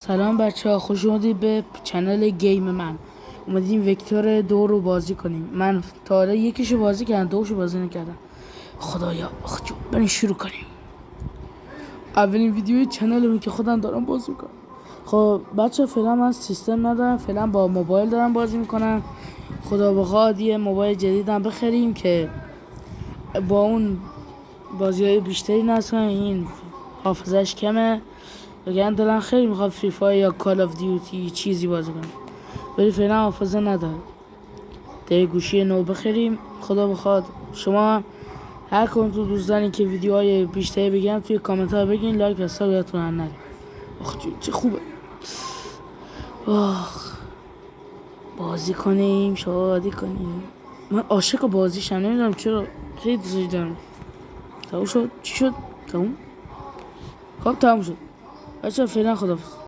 سلام بچه ها، خوش اومدید به چنل گیم من. اومدیم وکتور 2 رو بازی کنیم. من تا حالا یکیشو بازی کردم، دوشو بازی نکردم. خدایا بریم شروع کنیم. اولین ویدیوی چنلمه که خودم دارم بازی میکنم. خب بچه فعلا من سیستم ندارم، فعلا با موبایل دارم بازی میکنم. خدا بخواد یه موبایل جدیدم بخریم که با اون بازی‌های بیشتری نصب کنم. این حافظش کمه، بگن دلم خیلی میخواد فری فایر یا کال آف دیوتی چیزی بازی کنم، ولی فعلا حافظه نداره. یه گوشی نو بخریم. خدا بخواد شما هر کدومتون دوست دارین که ویدیوهای بیشتری بگم توی کامنت ها بگین، لایک و ساب یادتون نره. چه خوبه. بازی کنیم، شادی کنیم. من عاشق بازیشم، نمیدونم چرا خیلی دوستش دارم. تموم شد؟ چی شد؟ تموم؟ خب تموم شد بچه، فعلا خداحافظ.